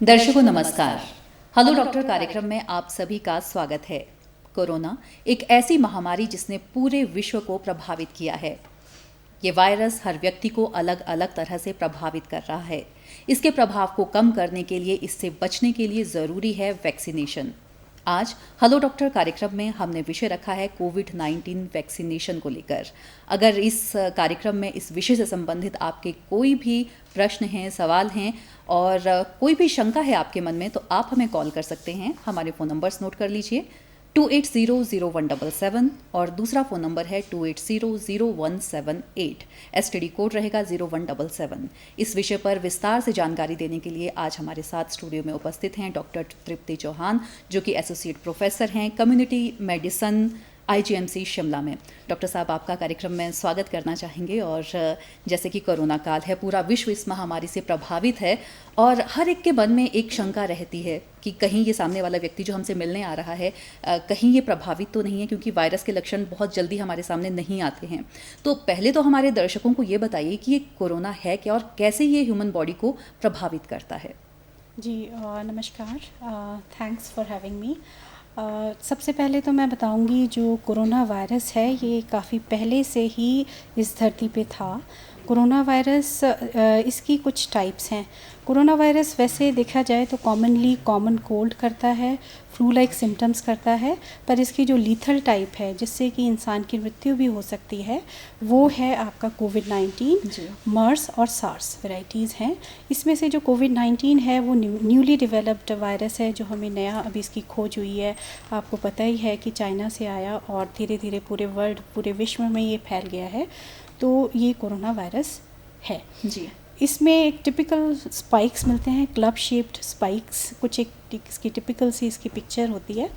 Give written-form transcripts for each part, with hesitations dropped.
दर्शकों नमस्कार। Hello doctor कार्यक्रम में आप सभी का स्वागत है। कोरोना एक ऐसी महामारी जिसने पूरे विश्व को प्रभावित किया है। ये वायरस हर व्यक्ति को अलग अलग तरह से प्रभावित कर रहा है। इसके प्रभाव को कम करने के लिए, इससे बचने के लिए ज़रूरी है वैक्सीनेशन। आज हेलो डॉक्टर कार्यक्रम में हमने विषय रखा है कोविड-19 वैक्सीनेशन को लेकर। अगर इस कार्यक्रम में इस विषय से संबंधित आपके कोई भी प्रश्न हैं, सवाल हैं और कोई भी शंका है आपके मन में, तो आप हमें कॉल कर सकते हैं। हमारे फ़ोन नंबर्स नोट कर लीजिए, 28000177 और दूसरा फ़ोन नंबर है 28000178। एसटीडी कोड रहेगा 0177। इस विषय पर विस्तार से जानकारी देने के लिए आज हमारे साथ स्टूडियो में उपस्थित हैं डॉक्टर तृप्ति चौहान, जो कि एसोसिएट प्रोफेसर हैं कम्युनिटी मेडिसिन IGMC शिमला में। डॉक्टर साहब, आपका कार्यक्रम में स्वागत करना चाहेंगे। और जैसे कि कोरोना काल है, पूरा विश्व इस महामारी से प्रभावित है और हर एक के मन में एक शंका रहती है कि कहीं ये सामने वाला व्यक्ति जो हमसे मिलने आ रहा है कहीं ये प्रभावित तो नहीं है, क्योंकि वायरस के लक्षण बहुत जल्दी हमारे सामने नहीं आते हैं। तो पहले तो हमारे दर्शकों को ये बताइए कि ये कोरोना है क्या और कैसे ये ह्यूमन बॉडी को प्रभावित करता है। जी नमस्कार, थैंक्स फॉर हैविंग मी। सबसे पहले तो मैं बताऊंगी जो कोरोना वायरस है ये काफ़ी पहले से ही इस धरती पे था। कोरोना वायरस इसकी कुछ टाइप्स हैं। कोरोना वायरस वैसे देखा जाए तो कॉमनली कॉमन कोल्ड करता है, फ्लू लाइक सिम्टम्स करता है, पर इसकी जो लीथल टाइप है जिससे कि इंसान की मृत्यु भी हो सकती है वो है आपका कोविड-19, मर्स और सार्स वैराइटीज़ हैं। इसमें से जो कोविड-19 है वो न्यूली डेवलप्ड वायरस है, जो हमें नया अभी इसकी खोज हुई है। आपको पता ही है कि चाइना से आया और धीरे धीरे पूरे वर्ल्ड, पूरे विश्व में ये फैल गया है। तो ये कोरोना वायरस है जी। इसमें एक टिपिकल स्पाइक्स मिलते हैं, क्लब शेप्ड स्पाइक्स, कुछ एक इसकी टिपिकल सी इसकी पिक्चर होती है।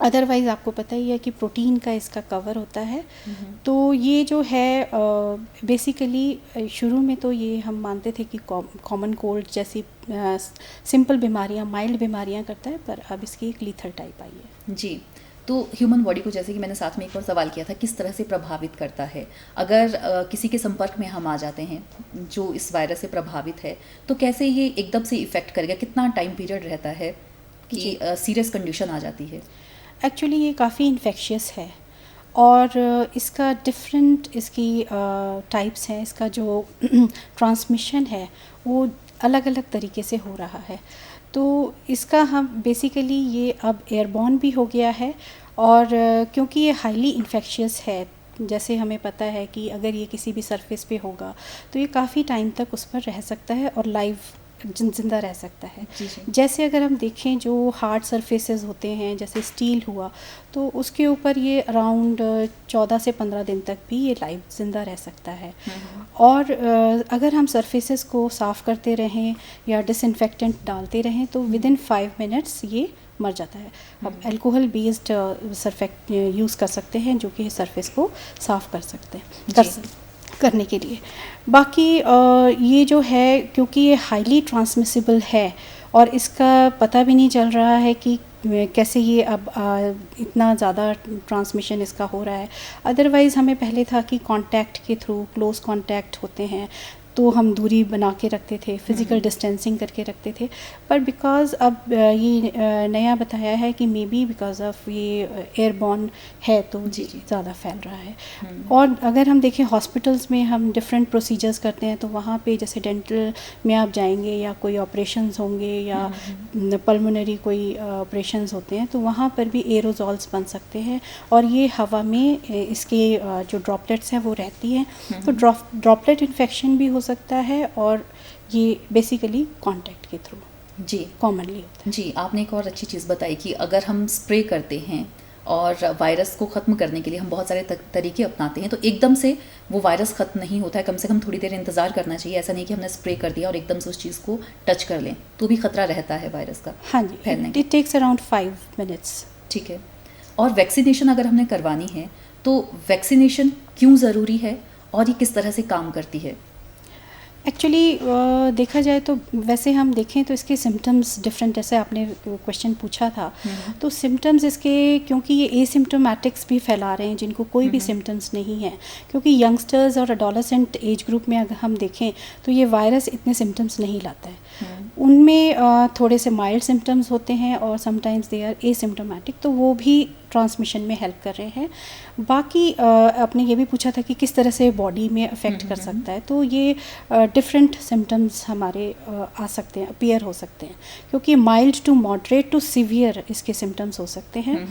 अदरवाइज़ आपको पता ही है कि प्रोटीन का इसका कवर होता है। तो ये जो है बेसिकली शुरू में तो ये हम मानते थे कि कॉमन कोल्ड जैसी सिंपल बीमारियां, माइल्ड बीमारियां करता है, पर अब इसकी एक लीथल टाइप आई है। जी। तो ह्यूमन बॉडी को, जैसे कि मैंने साथ में एक और सवाल किया था, किस तरह से प्रभावित करता है? अगर किसी के संपर्क में हम आ जाते हैं जो इस वायरस से प्रभावित है, तो कैसे ये एकदम से इफ़ेक्ट करेगा? कितना टाइम पीरियड रहता है कि सीरियस कंडीशन आ जाती है? एक्चुअली ये काफ़ी इन्फेक्शियस है और इसका डिफरेंट इसकी टाइप्स हैं। इसका जो ट्रांसमिशन है वो अलग अलग तरीके से हो रहा है। तो इसका हम बेसिकली ये अब एयरबॉर्न भी हो गया है और क्योंकि ये हाईली इन्फेक्शियस है, जैसे हमें पता है कि अगर ये किसी भी सरफेस पे होगा तो ये काफ़ी टाइम तक उस पर रह सकता है और लाइव जिंदा रह सकता है। जैसे अगर हम देखें जो हार्ड सरफेसेस होते हैं, जैसे स्टील हुआ, तो उसके ऊपर ये अराउंड 14 से 15 दिन तक भी ये लाइव ज़िंदा रह सकता है। और अगर हम सरफेसेस को साफ़ करते रहें या डिसइंफेक्टेंट डालते रहें तो विद इन 5 मिनट्स ये मर जाता है। अब अल्कोहल बेस्ड सरफेक्ट यूज़ कर सकते हैं जो कि सरफेस को साफ़ कर सकते हैं करने के लिए। बाकी ये जो है, क्योंकि ये हाईली ट्रांसमिसिबल है और इसका पता भी नहीं चल रहा है कि कैसे ये अब इतना ज़्यादा ट्रांसमिशन इसका हो रहा है। अदरवाइज़ हमें पहले था कि कांटेक्ट के थ्रू, क्लोज कांटेक्ट होते हैं तो हम दूरी बना के रखते थे, फिज़िकल डिस्टेंसिंग करके रखते थे। पर बिकॉज़ अब ये नया बताया है कि मे बी बिकॉज़ ऑफ ये एयरबॉर्न है तो ज़्यादा फैल रहा है। और अगर हम देखें हॉस्पिटल्स में हम डिफरेंट प्रोसीजर्स करते हैं तो वहाँ पे जैसे डेंटल में आप जाएंगे या कोई ऑपरेशंस होंगे या पल्मोनरी कोई ऑपरेशंस होते हैं तो वहाँ पर भी एरोजॉल्स बन सकते हैं और ये हवा में इसके जो ड्रॉपलेट्स हैं वो रहती हैं। तो ड्रॉपलेट इन्फेक्शन भी हो सकता है और ये बेसिकली कांटेक्ट के थ्रू जी कॉमनली होता है। जी, आपने एक और अच्छी चीज़ बताई कि अगर हम स्प्रे करते हैं और वायरस को ख़त्म करने के लिए हम बहुत सारे तरीके अपनाते हैं, तो एकदम से वो वायरस ख़त्म नहीं होता है। कम से कम थोड़ी देर इंतज़ार करना चाहिए। ऐसा नहीं कि हमने स्प्रे कर दिया और एकदम से उस चीज़ को टच कर लें, तो भी खतरा रहता है वायरस का। हाँ जी, फैलने का। It takes around 5 minutes. ठीक है। और वैक्सीनेशन अगर हमने करवानी है तो वैक्सीनेशन क्यों ज़रूरी है और ये किस तरह से काम करती है? एक्चुअली देखा जाए तो वैसे हम देखें तो इसके सिम्टम्स डिफरेंट, जैसे आपने क्वेश्चन पूछा था, तो सिम्टम्स इसके, क्योंकि ये एसिम्टोमेटिक्स भी फैला रहे हैं जिनको कोई भी सिम्टम्स नहीं है, क्योंकि यंगस्टर्स और एडोलेसेंट एज ग्रुप में अगर हम देखें तो ये वायरस इतने सिम्टम्स नहीं लाता है। उनमें थोड़े से माइल्ड सिम्टम्स होते हैं और समटाइम्स दे आर एसिम्टोमेटिक, तो वो भी ट्रांसमिशन में हेल्प कर रहे हैं। बाकी आपने ये भी पूछा था कि किस तरह से बॉडी में अफेक्ट कर सकता है, तो ये डिफरेंट सिम्टम्स हमारे आ सकते हैं, अपीयर हो सकते हैं, क्योंकि mild to moderate to severe इसके सिम्टम्स हो सकते हैं।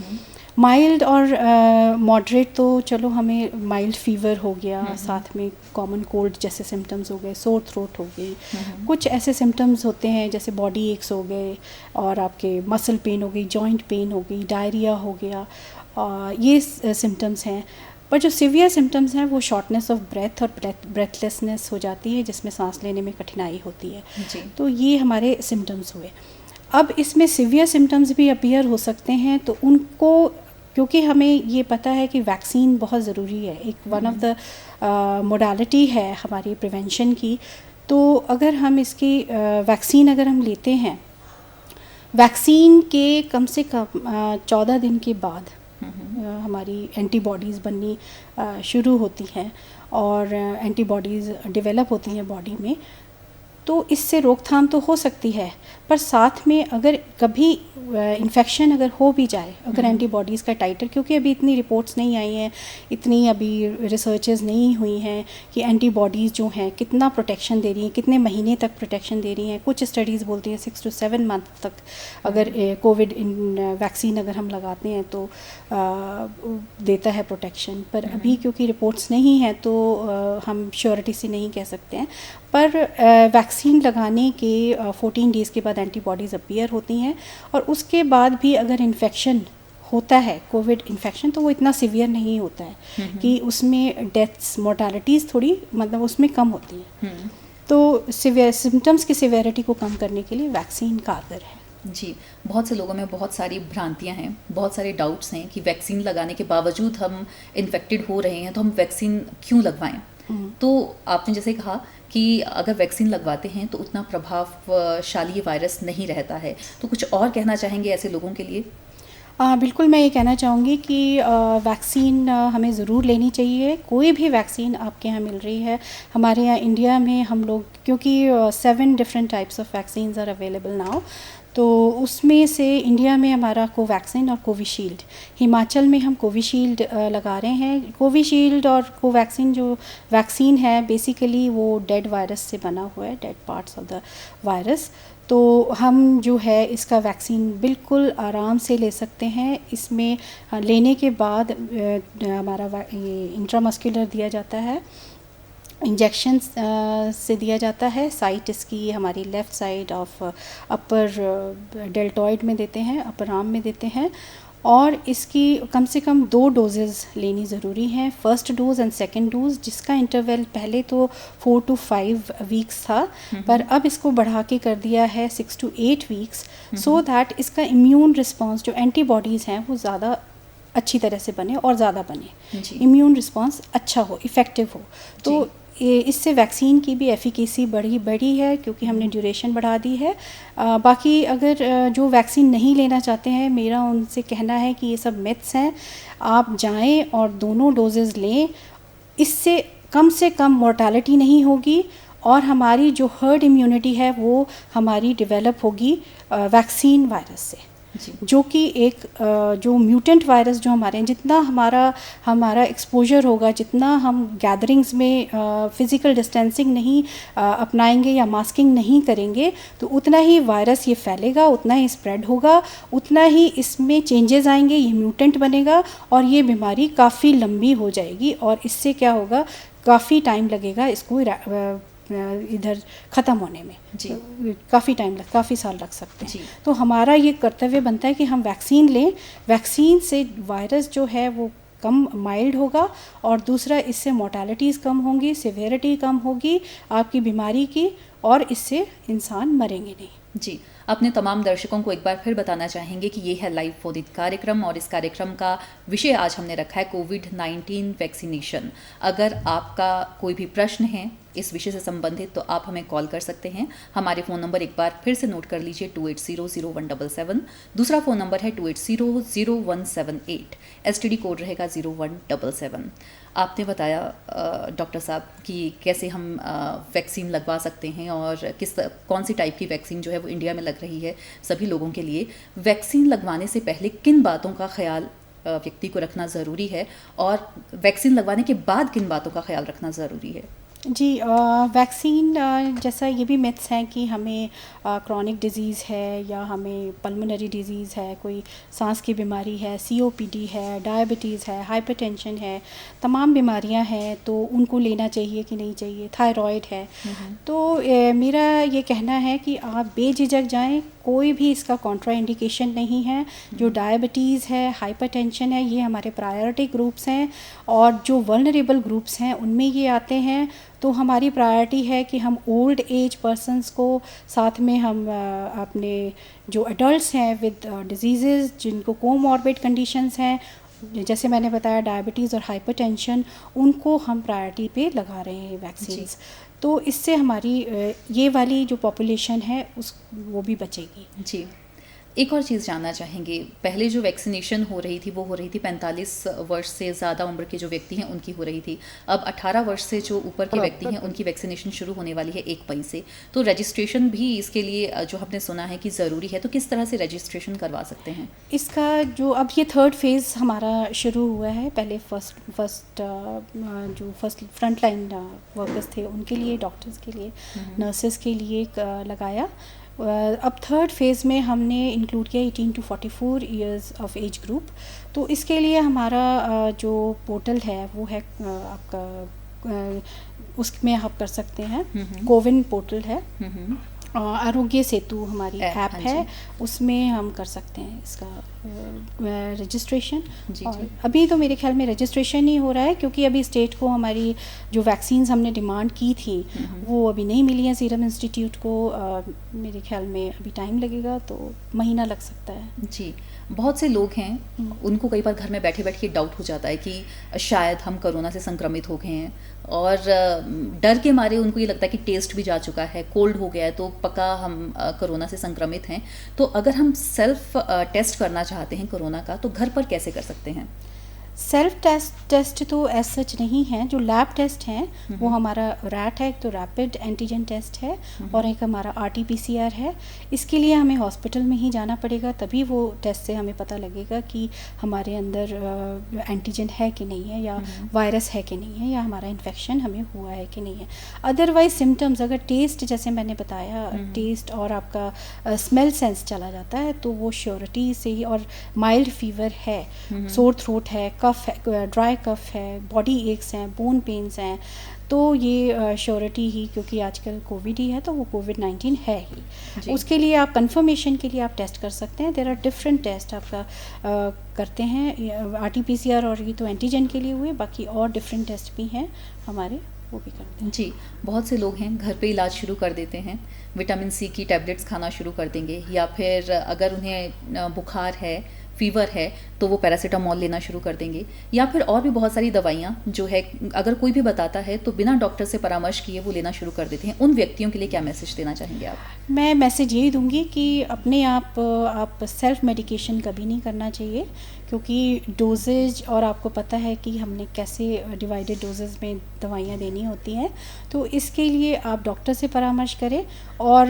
माइल्ड और मॉडरेट तो चलो, हमें माइल्ड फीवर हो गया, साथ में कॉमन कोल्ड जैसे सिम्टम्स हो गए, सोर थ्रोट हो गई, कुछ ऐसे सिम्टम्स होते हैं जैसे बॉडी एक्स हो गए और आपके मसल पेन हो गई, जॉइंट पेन हो गई, डायरिया हो गया, ये सिम्टम्स हैं। पर जो सीवियर सिम्टम्स हैं वो शॉर्टनेस ऑफ ब्रेथ और ब्रेथलेसनेस हो जाती है, जिसमें सांस लेने में कठिनाई होती है। तो ये हमारे सिम्टम्स हुए। अब इसमें सीवियर सिम्टम्स भी अपीयर हो सकते हैं, तो उनको, क्योंकि हमें ये पता है कि वैक्सीन बहुत ज़रूरी है, एक वन ऑफ द मोडालिटी है हमारी प्रिवेंशन की, तो अगर हम इसकी वैक्सीन अगर हम लेते हैं, वैक्सीन के कम से कम 14 दिन के बाद हमारी एंटीबॉडीज़ बननी शुरू होती हैं और एंटीबॉडीज़ डेवलप होती हैं बॉडी में, तो इससे रोकथाम तो हो सकती है। पर साथ में अगर कभी इन्फेक्शन अगर हो भी जाए, अगर एंटीबॉडीज़ का टाइटर, क्योंकि अभी इतनी रिपोर्ट्स नहीं आई हैं, इतनी अभी रिसर्चेस नहीं हुई हैं कि एंटीबॉडीज़ जो हैं कितना प्रोटेक्शन दे रही हैं, कितने महीने तक प्रोटेक्शन दे रही हैं। कुछ स्टडीज़ बोलती हैं 6 to 7 मंथ तक अगर कोविड वैक्सीन अगर हम लगाते हैं तो देता है प्रोटेक्शन। पर अभी क्योंकि रिपोर्ट्स नहीं हैं तो हम श्योरिटी से नहीं कह सकते हैं। पर वैक्सीन लगाने के 14 डेज़ के बाद एंटीबॉडीज़ अपीयर होती हैं, और उसके बाद भी अगर इन्फेक्शन होता है, कोविड इन्फेक्शन, तो वो इतना सीवियर नहीं होता है कि उसमें डेथ्स, मोर्टालिटीज़ थोड़ी मतलब उसमें कम होती हैं। तो सिम्टम्स की सिवियरिटी को कम करने के लिए वैक्सीन कारगर है। जी, बहुत से लोगों में बहुत सारी भ्रांतियां हैं, बहुत सारे डाउट्स हैं कि वैक्सीन लगाने के बावजूद हम इन्फेक्टेड हो रहे हैं तो हम वैक्सीन क्यों लगवाएं। तो आपने जैसे कहा कि अगर वैक्सीन लगवाते हैं तो उतना प्रभावशाली वायरस नहीं रहता है, तो कुछ और कहना चाहेंगे ऐसे लोगों के लिए? बिल्कुल, मैं ये कहना चाहूँगी कि वैक्सीन हमें ज़रूर लेनी चाहिए। कोई भी वैक्सीन आपके यहाँ मिल रही है, हमारे यहाँ इंडिया में हम लोग, क्योंकि 7 different types of vaccines are available now, तो उसमें से इंडिया में हमारा कोवैक्सीन और कोविशील्ड, हिमाचल में हम कोविशील्ड लगा रहे हैं। कोविशील्ड और कोवैक्सीन जो वैक्सीन है बेसिकली वो डेड वायरस से बना हुआ है, dead parts of the virus. तो हम जो है इसका वैक्सीन बिल्कुल आराम से ले सकते हैं। इसमें लेने के बाद हमारा ये इंट्रामस्कुलर दिया जाता है, इंजेक्शन से दिया जाता है। साइट इसकी हमारी left side of upper deltoid में देते हैं, अपर आर्म में देते हैं, और इसकी कम से कम 2 डोजेज़ लेनी ज़रूरी हैं, first dose and second dose, जिसका इंटरवल पहले तो 4 to 5 वीक्स था, पर अब इसको बढ़ा के कर दिया है 6 to 8 वीक्स, सो दैट इसका इम्यून रिस्पॉन्स, जो एंटीबॉडीज़ हैं, वो ज़्यादा अच्छी तरह से बने और ज़्यादा बने, इम्यून रिस्पॉन्स अच्छा हो, इफ़ेक्टिव हो। तो इससे वैक्सीन की भी एफिकेसी बढ़ी है, क्योंकि हमने ड्यूरेशन बढ़ा दी है। बाकी अगर जो वैक्सीन नहीं लेना चाहते हैं, मेरा उनसे कहना है कि ये सब मिथ्स हैं। आप जाएं और दोनों डोजेज़ लें, इससे कम से कम मोर्टालिटी नहीं होगी, और हमारी जो हर्ड इम्यूनिटी है वो हमारी डेवलप होगी वैक्सीन वायरस से, जो कि एक जो म्यूटेंट वायरस जो हमारे हैं, जितना हमारा एक्सपोजर होगा, जितना हम गैदरिंग्स में फ़िज़िकल डिस्टेंसिंग नहीं अपनाएंगे या मास्किंग नहीं करेंगे, तो उतना ही वायरस ये फैलेगा, उतना ही स्प्रेड होगा, उतना ही इसमें चेंजेस आएंगे, ये म्यूटेंट बनेगा और ये बीमारी काफ़ी लंबी हो जाएगी, और इससे क्या होगा, काफ़ी टाइम लगेगा इसको इधर ख़त्म होने में। काफ़ी साल लग सकते हैं। तो हमारा ये कर्तव्य बनता है कि हम वैक्सीन लें। वैक्सीन से वायरस जो है वो कम माइल्ड होगा, और दूसरा इससे मोर्टालिटीज़ कम होंगी, सिवियरिटी कम होगी आपकी बीमारी की, और इससे इंसान मरेंगे नहीं। जी, अपने तमाम दर्शकों को एक बार फिर बताना चाहेंगे कि ये है लाइव फोदित कार्यक्रम, और इस कार्यक्रम का विषय आज हमने रखा है कोविड-19 वैक्सीनेशन। अगर आपका कोई भी प्रश्न है इस विषय से संबंधित तो आप हमें कॉल कर सकते हैं। हमारे फ़ोन नंबर एक बार फिर से नोट कर लीजिए 28001777। दूसरा फ़ोन नंबर है 28000178। STD कोड रहेगा 0177। आपने बताया डॉक्टर साहब कि कैसे हम वैक्सीन लगवा सकते हैं और कौन सी टाइप की वैक्सीन जो है वो इंडिया में लग रही है सभी लोगों के लिए। वैक्सीन लगवाने से पहले किन बातों का ख्याल व्यक्ति को रखना ज़रूरी है और वैक्सीन लगवाने के बाद किन बातों का ख्याल रखना ज़रूरी है? जी, वैक्सीन जैसा ये भी मिथ्स हैं कि हमें क्रॉनिक डिजीज़ है या हमें पल्मोनरी डिजीज़ है, कोई सांस की बीमारी है, COPD है, डायबिटीज़ है, हाइपरटेंशन है, तमाम बीमारियां हैं तो उनको लेना चाहिए कि नहीं चाहिए, थायराइड है। तो मेरा ये कहना है कि आप बेझिझक जाएं, कोई भी इसका कॉन्ट्रा इंडिकेशन नहीं है। जो डायबिटीज़ है, हाइपरटेंशन है, ये हमारे प्रायोरिटी ग्रुप्स हैं और जो वल्नरेबल ग्रुप्स हैं उनमें ये आते हैं। तो हमारी प्रायोरिटी है कि हम ओल्ड एज पर्सनस को, साथ में हम अपने जो एडल्ट्स हैं विद डिजीज़ जिनको कोमॉर्बिड कंडीशंस हैं, जैसे मैंने बताया डायबिटीज़ और हाइपरटेंशन, उनको हम प्रायोरिटी पे लगा रहे हैं वैक्सीन्स। तो इससे हमारी ये वाली जो पॉपुलेशन है वो भी बचेगी। जी, एक और चीज़ जानना चाहेंगे, पहले जो वैक्सीनेशन हो रही थी वो हो रही थी 45 वर्ष से ज़्यादा उम्र के जो व्यक्ति हैं उनकी हो रही थी। अब 18 वर्ष से जो ऊपर के व्यक्ति हैं उनकी वैक्सीनेशन शुरू होने वाली है 1 मई से। तो रजिस्ट्रेशन भी इसके लिए जो हमने सुना है कि ज़रूरी है, तो किस तरह से रजिस्ट्रेशन करवा सकते हैं? इसका जो अब ये 3rd फेज़ हमारा शुरू हुआ है। पहले जो फर्स्ट फ्रंट लाइन वर्कर्स थे उनके लिए, डॉक्टर्स के लिए, नर्सेस के लिए लगाया। अब 3rd फेज़ में हमने इंक्लूड किया 18 to 44 years of age group. तो इसके लिए हमारा जो पोर्टल है वो है आपका, उसमें आप कर सकते हैं, कोविन पोर्टल है, आरोग्य सेतु हमारी ऐप है, उसमें हम कर सकते हैं इसका रजिस्ट्रेशन। और अभी तो मेरे ख्याल में रजिस्ट्रेशन ही हो रहा है क्योंकि अभी स्टेट को हमारी जो वैक्सीन्स हमने डिमांड की थी वो अभी नहीं मिली हैं सीरम इंस्टीट्यूट को। मेरे ख्याल में अभी टाइम लगेगा, तो महीना लग सकता है। जी, बहुत से लोग हैं उनको कई बार घर में बैठे बैठे डाउट हो जाता है कि शायद हम कोरोना से संक्रमित हो गए हैं और डर के मारे उनको ये लगता है कि टेस्ट भी जा चुका है, कोल्ड हो गया है तो पक्का हम कोरोना से संक्रमित हैं। तो अगर हम सेल्फ टेस्ट करना चाहते हैं कोरोना का तो घर पर कैसे कर सकते हैं? सेल्फ टेस्ट तो एज सच नहीं है। जो लैब टेस्ट हैं वो हमारा रैट है, एक तो रैपिड एंटीजन टेस्ट है और एक हमारा RT-PCR है। इसके लिए हमें हॉस्पिटल में ही जाना पड़ेगा, तभी वो टेस्ट से हमें पता लगेगा कि हमारे अंदर एंटीजन है कि नहीं है, या वायरस है कि नहीं है, या हमारा इन्फेक्शन हमें हुआ है कि नहीं है। अदरवाइज सिम्टम्स, अगर टेस्ट जैसे मैंने बताया, टेस्ट और आपका स्मेल सेंस चला जाता है तो वो श्योरिटी से ही, और माइल्ड फीवर है, सोर थ्रोट है, कफ है, ड्राई कफ है, बॉडी एक्स हैं, बोन पेन्स हैं, तो ये श्योरिटी ही, क्योंकि आजकल कोविड ही है तो वो कोविड-19 है ही। उसके लिए आप कंफर्मेशन के लिए आप टेस्ट कर सकते हैं। देयर आर डिफरेंट टेस्ट आपका करते हैं, RT-PCR और ये तो एंटीजन के लिए हुए, बाकी और डिफरेंट टेस्ट भी हैं हमारे, वो भी करते हैं। जी, बहुत से लोग हैं घर पे इलाज शुरू कर देते हैं, विटामिन C की टैबलेट्स खाना शुरू कर देंगे, या फिर अगर उन्हें बुखार है, फीवर है तो वो पैरासीटामोल लेना शुरू कर देंगे, या फिर और भी बहुत सारी दवाइयाँ जो है अगर कोई भी बताता है तो बिना डॉक्टर से परामर्श किए वो लेना शुरू कर देते हैं। उन व्यक्तियों के लिए क्या मैसेज देना चाहेंगे आप? मैं मैसेज यही दूंगी कि अपने आप सेल्फ मेडिकेशन कभी नहीं करना चाहिए, क्योंकि डोजेज, और आपको पता है कि हमने कैसे डिवाइडेड डोजेज में दवाइयाँ देनी होती हैं, तो इसके लिए आप डॉक्टर से परामर्श करें। और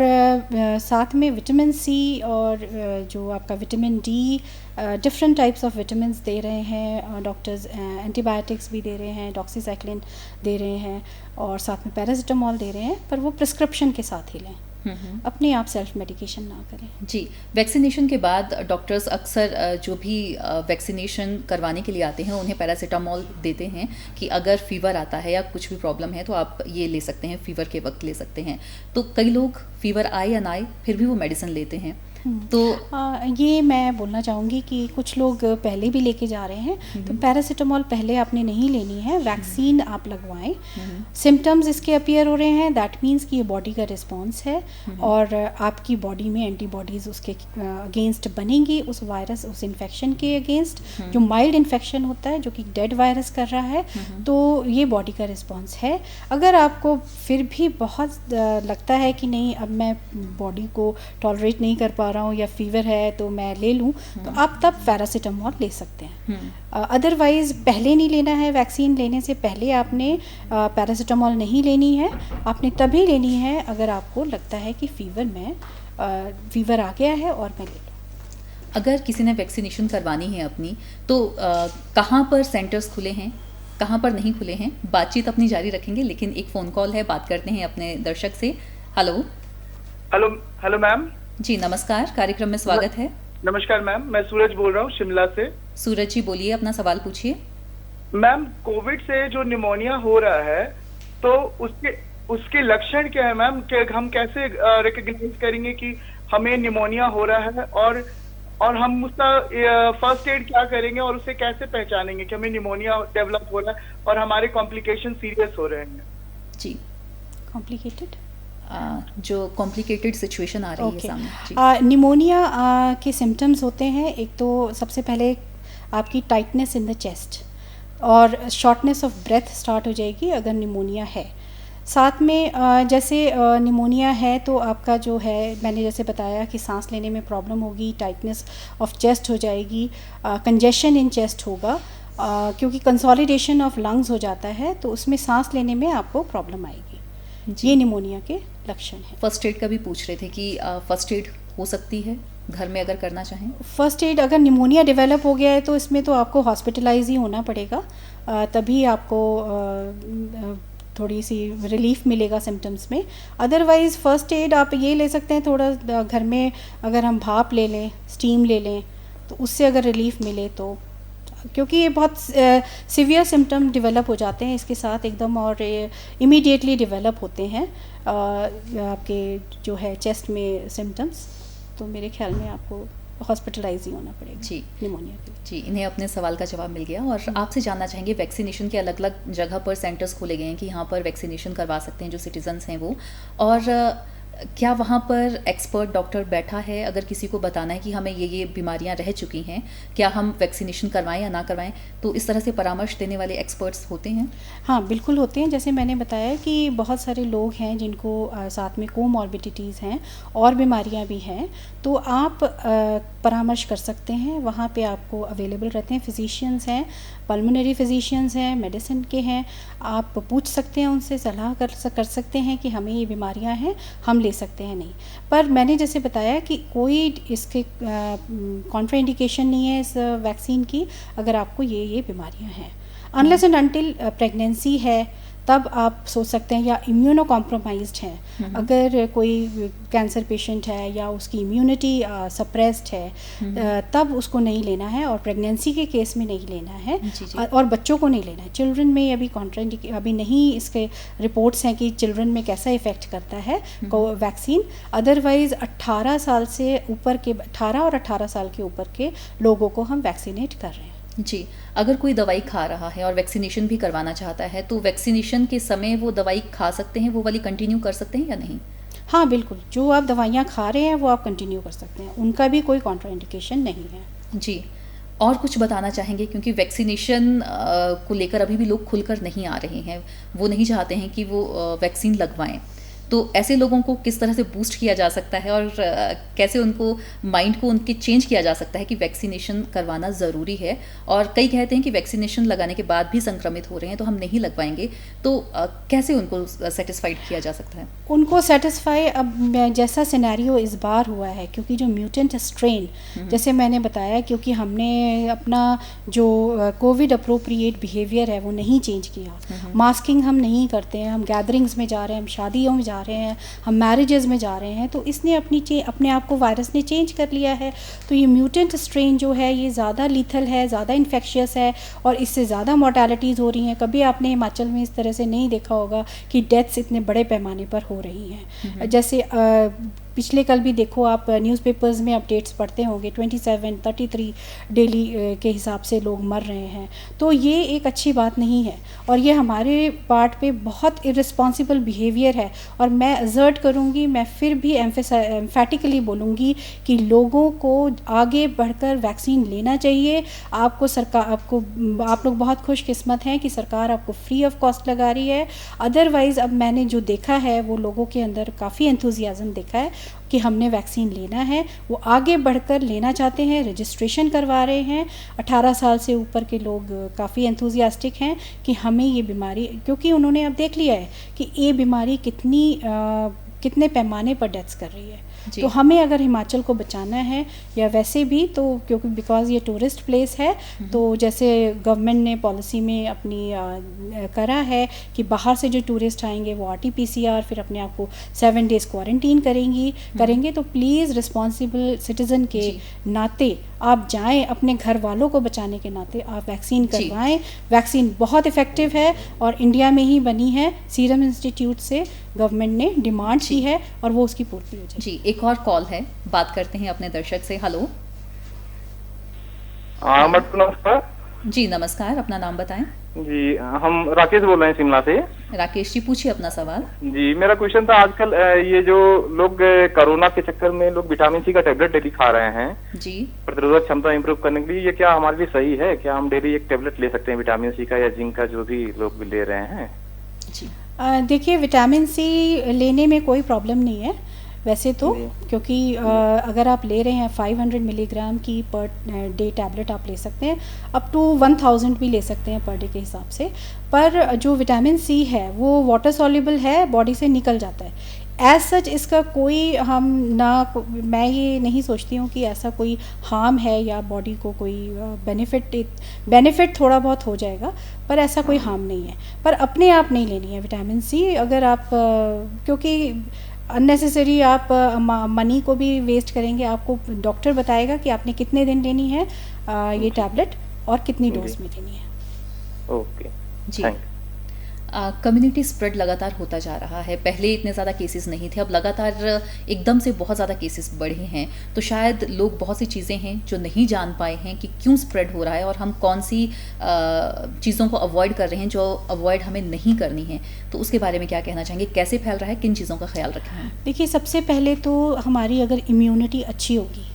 साथ में विटामिन C और जो आपका vitamin D, different types of vitamins दे रहे हैं डॉक्टर्स, एंटीबायोटिक्स भी दे रहे हैं, डॉक्सीसाइक्लिन दे रहे हैं और साथ में पैरासीटामोल दे रहे हैं, पर वो प्रिस्क्रिप्शन के साथ ही लें, अपने आप सेल्फ मेडिकेशन ना करें। जी, वैक्सीनेशन के बाद डॉक्टर्स अक्सर जो भी वैक्सीनेशन करवाने के लिए आते हैं उन्हें पैरासीटामोल देते हैं कि अगर फीवर आता है या कुछ भी प्रॉब्लम है तो आप ये ले सकते हैं, फीवर के वक्त ले सकते हैं। तो कई लोग फीवर आए या ना आए फिर भी वो मेडिसिन लेते हैं। तो ये मैं बोलना चाहूँगी कि कुछ लोग पहले भी लेके जा रहे हैं, तो पैरासीटामोल पहले आपने नहीं लेनी है, वैक्सीन आप लगवाएं। सिम्टम्स इसके अपीयर हो रहे हैं, दैट मीन्स कि ये बॉडी का रिस्पॉन्स है और आपकी बॉडी में एंटीबॉडीज़ उसके अगेंस्ट बनेंगी, उस वायरस, उस इन्फेक्शन के अगेंस्ट, जो माइल्ड इन्फेक्शन होता है, जो कि डेड वायरस कर रहा है, तो ये बॉडी का रिस्पॉन्स है। अगर आपको फिर भी बहुत लगता है कि नहीं, अब मैं बॉडी को टॉलरेट नहीं कर पा रहा हूँ या फीवर है तो मैं ले लूँ, तो आप तब पैरासीटामोल ले सकते हैं। अदरवाइज़ पहले नहीं लेना है, वैक्सीन लेने से पहले आपने पैरासीटामोल नहीं लेनी है, आपने तभी लेनी है अगर आपको लगता है कि फीवर आ गया है और मैं ले लूँ। अगर किसी ने वैक्सीनेशन करवानी है अपनी, तो कहाँ पर सेंटर्स खुले हैं, कहाँ पर नहीं खुले हैं? बातचीत अपनी जारी रखेंगे, लेकिन एक फ़ोन कॉल है, बात करते हैं अपने दर्शक से। हेलो हेलो मैम जी, नमस्कार, कार्यक्रम में स्वागत है। नमस्कार मैम, मैं सूरज बोल रहा हूँ शिमला से। सूरज जी बोलिए, अपना सवाल पूछिए। मैम, कोविड से जो निमोनिया हो रहा है, तो उसके लक्षण क्या है मैम? हम कैसे रिकॉग्नाइज करेंगे कि हमें निमोनिया हो रहा है, और हम उसका फर्स्ट एड क्या करेंगे और उसे कैसे पहचानेंगे कि हमें निमोनिया डेवलप हो रहा है और हमारे कॉम्प्लिकेशन सीरियस हो रहे हैं? जी, कॉम्प्लिकेटेड जो कॉम्प्लिकेटेड सिचुएशन आ रही है सामने। निमोनिया के सिम्टम्स होते हैं, एक तो सबसे पहले आपकी टाइटनेस इन द चेस्ट और शॉर्टनेस ऑफ ब्रेथ स्टार्ट हो जाएगी अगर निमोनिया है। साथ में जैसे निमोनिया है तो आपका जो है, मैंने जैसे बताया कि सांस लेने में प्रॉब्लम होगी, टाइटनेस ऑफ चेस्ट हो जाएगी, कंजेशन इन चेस्ट होगा, क्योंकि कंसोलिडेशन ऑफ लंग्स हो जाता है, तो उसमें सांस लेने में आपको प्रॉब्लम आएगी। ये निमोनिया के लक्षण हैं। फर्स्ट एड का भी पूछ रहे थे कि फर्स्ट एड हो सकती है घर में अगर करना चाहें? फर्स्ट एड, अगर निमोनिया डेवलप हो गया है तो इसमें तो आपको हॉस्पिटलाइज ही होना पड़ेगा, तभी आपको थोड़ी सी रिलीफ मिलेगा सिम्टम्स में। अदरवाइज़ फ़र्स्ट एड आप ये ले सकते हैं, थोड़ा घर में अगर हम भाप ले लें, स्टीम ले लें, तो उससे अगर रिलीफ मिले तो, क्योंकि ये बहुत सीवियर सिम्टम डेवलप हो जाते हैं इसके साथ एकदम, और इमीडिएटली डेवलप होते हैं आपके जो है चेस्ट में सिम्टम्स, तो मेरे ख्याल में आपको हॉस्पिटलाइज ही होना पड़ेगा जी निमोनिया के लिए। जी, इन्हें अपने सवाल का जवाब मिल गया। और आपसे जानना चाहेंगे, वैक्सीनेशन के अलग अलग जगह पर सेंटर्स खोले गए हैं कि यहाँ पर वैक्सीनेशन करवा सकते हैं जो सिटीजन्स हैं वो, और क्या वहाँ पर एक्सपर्ट डॉक्टर बैठा है? अगर किसी को बताना है कि हमें ये बीमारियाँ रह चुकी हैं, क्या हम वैक्सीनेशन करवाएं या ना करवाएं, तो इस तरह से परामर्श देने वाले एक्सपर्ट्स होते हैं? हाँ, बिल्कुल होते हैं। जैसे मैंने बताया कि बहुत सारे लोग हैं जिनको साथ में कोमॉर्बिडिटीज़ हैं और बीमारियाँ भी हैं, तो आप परामर्श कर सकते हैं। वहाँ पे आपको अवेलेबल रहते हैं, फिजिशियंस हैं, पल्मोनरी फिजिशियंस हैं, मेडिसिन के हैं, आप पूछ सकते हैं उनसे, सलाह कर सकते हैं कि हमें ये बीमारियां हैं, हम ले सकते हैं नहीं। पर मैंने जैसे बताया कि कोई इसके कॉन्ट्राइंडिकेशन नहीं है इस वैक्सीन की, अगर आपको ये बीमारियां हैं। अनलेस एंड अनटिल प्रेगनेंसी है तब आप सोच सकते हैं, या इम्यूनो कॉम्प्रोमाइज्ड हैं, अगर कोई कैंसर पेशेंट है या उसकी इम्यूनिटी सप्रेस्ड है, तब उसको नहीं लेना है, और प्रेगनेंसी के केस में नहीं लेना है, और बच्चों को नहीं लेना है। चिल्ड्रन में अभी नहीं इसके रिपोर्ट्स हैं कि चिल्ड्रन में कैसा इफ़ेक्ट करता है वैक्सीन। अदरवाइज़ 18 साल से ऊपर के 18 और 18 साल के ऊपर के लोगों को हम वैक्सीनेट कर रहे हैं। जी, अगर कोई दवाई खा रहा है और वैक्सीनेशन भी करवाना चाहता है, तो वैक्सीनेशन के समय वो दवाई खा सकते हैं, वो वाली कंटिन्यू कर सकते हैं या नहीं? हाँ बिल्कुल, जो आप दवाइयाँ खा रहे हैं वो आप कंटिन्यू कर सकते हैं, उनका भी कोई कॉन्ट्राइंडिकेशन नहीं है। जी, और कुछ बताना चाहेंगे, क्योंकि वैक्सीनेशन को लेकर अभी भी लोग खुलकर नहीं आ रहे हैं, वो नहीं चाहते हैं कि वो वैक्सीन लगवाएं, तो ऐसे लोगों को किस तरह से बूस्ट किया जा सकता है और कैसे उनको माइंड को उनके चेंज किया जा सकता है कि वैक्सीनेशन करवाना ज़रूरी है? और कई कहते हैं कि वैक्सीनेशन लगाने के बाद भी संक्रमित हो रहे हैं तो हम नहीं लगवाएंगे, तो कैसे उनको सेटिस्फाइड किया जा सकता है? उनको सेटिस्फाई, अब जैसा सिनेरियो इस बार हुआ है, क्योंकि जो म्यूटेंट स्ट्रेन, जैसे मैंने बताया, क्योंकि हमने अपना जो कोविड अप्रोप्रिएट बिहेवियर है वो नहीं चेंज किया, मास्किंग हम नहीं करते हैं, हम गैदरिंग्स में जा रहे हैं, हम शादियों में जा रहे हैं, हम मैरिजेस में जा रहे हैं, तो इसने अपने आप को वायरस ने चेंज कर लिया है। तो ये म्यूटेंट स्ट्रेन जो है ये ज़्यादा लीथल है, ज़्यादा इन्फेक्शियस है, और इससे ज़्यादा मोर्टेलिटीज़ हो रही हैं। कभी आपने हिमाचल में इस तरह से नहीं देखा होगा कि डेथ्स इतने बड़े पैमाने पर हो रही हैं। जैसे पिछले कल भी देखो आप न्यूज़पेपर्स में अपडेट्स पढ़ते होंगे 27, 33 डेली के हिसाब से लोग मर रहे हैं। तो ये एक अच्छी बात नहीं है और ये हमारे पार्ट पे बहुत इर्रिस्पॉन्सिबल बिहेवियर है। और मैं असर्ट करूँगी, मैं फिर भी एम्फेटिकली बोलूँगी कि लोगों को आगे बढ़कर वैक्सीन लेना चाहिए। आप लोग बहुत खुशकिस्मत हैं कि सरकार आपको फ्री ऑफ कॉस्ट लगा रही है। अदरवाइज़ अब मैंने जो देखा है वो लोगों के अंदर काफ़ी एंथुजियाज़म देखा है कि हमने वैक्सीन लेना है, वो आगे बढ़कर लेना चाहते हैं, रजिस्ट्रेशन करवा रहे हैं। 18 साल से ऊपर के लोग काफ़ी एंथुजियास्टिक हैं कि हमें ये बीमारी, क्योंकि उन्होंने अब देख लिया है कि ये बीमारी कितने पैमाने पर डेथ्स कर रही है। तो हमें अगर हिमाचल को बचाना है या वैसे भी, तो क्योंकि बिकॉज़ ये टूरिस्ट प्लेस है, तो जैसे गवर्नमेंट ने पॉलिसी में अपनी करा है कि बाहर से जो टूरिस्ट आएंगे वो RT-PCR फिर अपने आप को 7 डेज़ क्वारंटीन करेंगे। तो प्लीज़ रिस्पॉन्सिबल सिटीज़न के नाते आप जाएं, अपने घर वालों को बचाने के नाते आप वैक्सीन करवाएं। वैक्सीन बहुत इफ़ेक्टिव है और इंडिया में ही बनी है, सीरम इंस्टीट्यूट से गवर्नमेंट ने डिमांड की है और वो उसकी पूर्ति हो जाए। जी, एक और कॉल है, बात करते हैं अपने दर्शक से। हेलो। नमस्कार जी, नमस्कार, अपना नाम बताएं। जी, हम राकेश बोल रहे हैं शिमला से। राकेश जी, पूछिए अपना सवाल। जी, मेरा क्वेश्चन था, आजकल ये जो लोग कोरोना के चक्कर में लोग विटामिन सी का टेबलेट डेली खा रहे हैं जी, प्रतिरोधक क्षमता इंप्रूव करने के लिए, ये क्या हमारे लिए सही है? क्या हम डेली एक टेबलेट ले सकते हैं विटामिन सी का या जिंक का, जो भी लोग ले रहे हैं? जी, देखिए, विटामिन सी लेने में कोई प्रॉब्लम नहीं है वैसे तो, क्योंकि अगर आप ले रहे हैं 500 मिलीग्राम की पर डे टैबलेट आप ले सकते हैं, अप टू 1000 भी ले सकते हैं पर डे के हिसाब से। पर जो विटामिन सी है वो वाटर सॉल्युबल है, बॉडी से निकल जाता है। एज सच इसका कोई मैं ये नहीं सोचती हूँ कि ऐसा कोई हार्म है या बॉडी को कोई बेनिफिट थोड़ा बहुत हो जाएगा, पर ऐसा कोई हार्म नहीं है। पर अपने आप नहीं लेनी है विटामिन सी, अगर आप क्योंकि अननेसेसरी आप मनी को भी वेस्ट करेंगे। आपको डॉक्टर बताएगा कि आपने कितने दिन लेनी है ये टैबलेट और कितनी डोज में लेनी है। ओके जी। कम्युनिटी स्प्रेड लगातार होता जा रहा है। पहले इतने ज़्यादा केसेस नहीं थे, अब लगातार एकदम से बहुत ज़्यादा केसेस बढ़े हैं। तो शायद लोग बहुत सी चीज़ें हैं जो नहीं जान पाए हैं कि क्यों स्प्रेड हो रहा है और हम कौन सी चीज़ों को अवॉइड कर रहे हैं जो अवॉइड हमें नहीं करनी है। तो उसके बारे में क्या कहना चाहेंगे, कैसे फैल रहा है, किन चीज़ों का ख्याल रखें हम? देखिए, सबसे पहले तो हमारी अगर इम्यूनिटी अच्छी होगी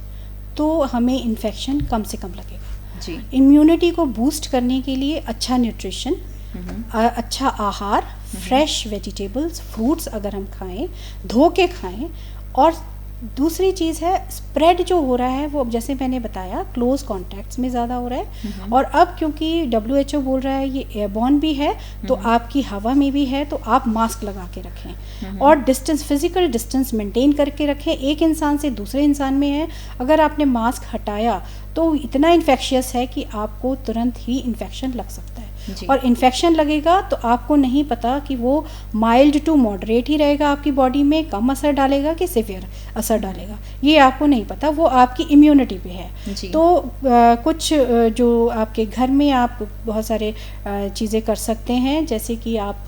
तो हमें इन्फेक्शन कम से कम लगेगा। जी, इम्यूनिटी को बूस्ट करने के लिए अच्छा न्यूट्रिशन, अच्छा आहार, फ्रेश वेजिटेबल्स, फ्रूट्स अगर हम खाएं, धो के खाएं। और दूसरी चीज़ है, स्प्रेड जो हो रहा है वो जैसे मैंने बताया क्लोज कॉन्टैक्ट्स में ज़्यादा हो रहा है। और अब क्योंकि WHO बोल रहा है ये एयरबॉर्न भी है, तो आपकी हवा में भी है, तो आप मास्क लगा के रखें और फिजिकल डिस्टेंस मेंटेन करके रखें। एक इंसान से दूसरे इंसान में है, अगर आपने मास्क हटाया तो इतना इन्फेक्शियस है कि आपको तुरंत ही इन्फेक्शन लग सकता है। और इन्फेक्शन लगेगा तो आपको नहीं पता कि वो माइल्ड टू मॉडरेट ही रहेगा आपकी बॉडी में, कम असर डालेगा कि सिवियर असर डालेगा, ये आपको नहीं पता, वो आपकी इम्यूनिटी पे है। तो कुछ जो आपके घर में आप बहुत सारे चीज़ें कर सकते हैं, जैसे कि आप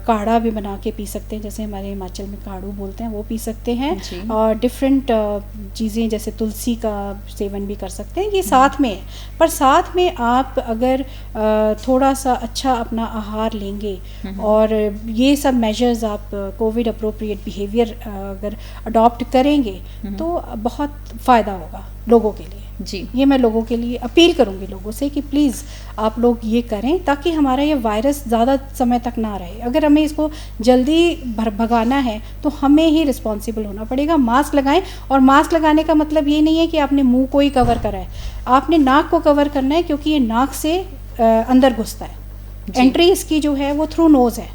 काढ़ा भी बना के पी सकते हैं, जैसे हमारे हिमाचल में काढ़ू बोलते हैं, वो पी सकते हैं। और डिफरेंट चीज़ें जैसे तुलसी का सेवन भी कर सकते हैं, ये साथ में है। पर साथ में आप अगर थोड़ा सा अच्छा अपना आहार लेंगे और ये सब मेजर्स आप कोविड अप्रोप्रिएट बिहेवियर अगर अडॉप्ट करेंगे तो बहुत फ़ायदा होगा लोगों के लिए। जी, ये मैं लोगों के लिए अपील करूंगी लोगों से कि प्लीज़ आप लोग ये करें ताकि हमारा ये वायरस ज़्यादा समय तक ना रहे। अगर हमें इसको जल्दी भगाना है तो हमें ही रिस्पॉन्सिबल होना पड़ेगा। मास्क लगाएं, और मास्क लगाने का मतलब ये नहीं है कि आपने मुंह को ही कवर करा है, आपने नाक को कवर करना है, क्योंकि ये नाक से अंदर घुसता है। एंट्री इसकी जो है वो थ्रू नोज़ है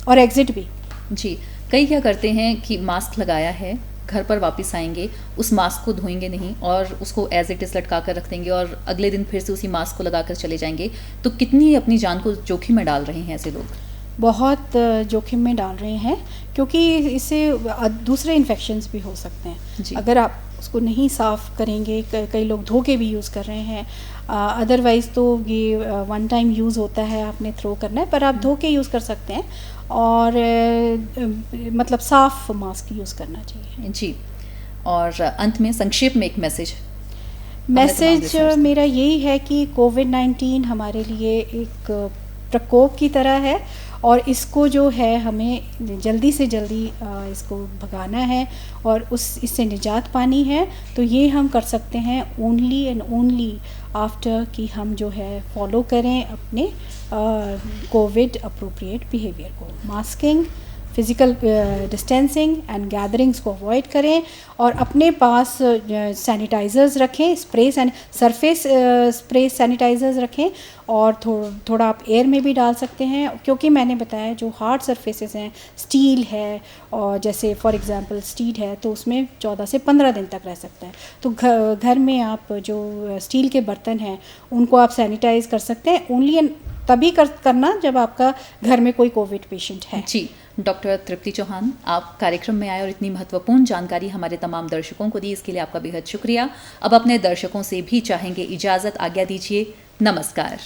और एग्जिट भी। जी, कई क्या करते हैं कि मास्क लगाया है, घर पर वापस आएंगे, उस मास्क को धोएंगे नहीं और उसको एज इट इज़ लटका कर रख देंगे और अगले दिन फिर से उसी मास्क को लगाकर चले जाएंगे। तो कितनी अपनी जान को जोखिम में डाल रहे हैं ऐसे लोग? बहुत जोखिम में डाल रहे हैं, क्योंकि इससे दूसरे इन्फेक्शंस भी हो सकते हैं। अगर आप उसको नहीं साफ़ करेंगे, कई लोग धो के भी यूज़ कर रहे हैं। अदरवाइज़ तो ये वन टाइम यूज़ होता है, आपने थ्रो करना है, पर आप धो के यूज़ कर सकते हैं और मतलब साफ़ मास्क यूज़ करना चाहिए। जी, और अंत में संक्षेप में एक मैसेज मेरा यही है कि कोविड-19 हमारे लिए एक प्रकोप की तरह है और इसको जो है हमें जल्दी से जल्दी इसको भगाना है और इससे निजात पानी है। तो ये हम कर सकते हैं ओनली एंड ओनली आफ्टर कि हम जो है फॉलो करें अपने कोविड अप्रोप्रिएट बिहेवियर को, masking, physical distancing and gatherings को अवॉइड करें और अपने पास सैनिटाइज़र्स रखें, सरफेस स्प्रे सैनिटाइज़र्स रखें और थोड़ा आप एयर में भी डाल सकते हैं, क्योंकि मैंने बताया जो हार्ड सरफेसेस हैं, स्टील है और जैसे फॉर एग्जांपल स्टील है तो उसमें 14 से 15 दिन तक रह सकता है। तो घर में आप जो स्टील के बर्तन हैं उनको आप सैनिटाइज़ कर सकते हैं ओनली तभी करना जब आपका घर में कोई कोविड पेशेंट है। जी, डॉक्टर तृप्ति चौहान, आप कार्यक्रम में आए और इतनी महत्वपूर्ण जानकारी हमारे तमाम दर्शकों को दी, इसके लिए आपका बेहद शुक्रिया। अब अपने दर्शकों से भी चाहेंगे इजाज़त, आज्ञा दीजिए, नमस्कार।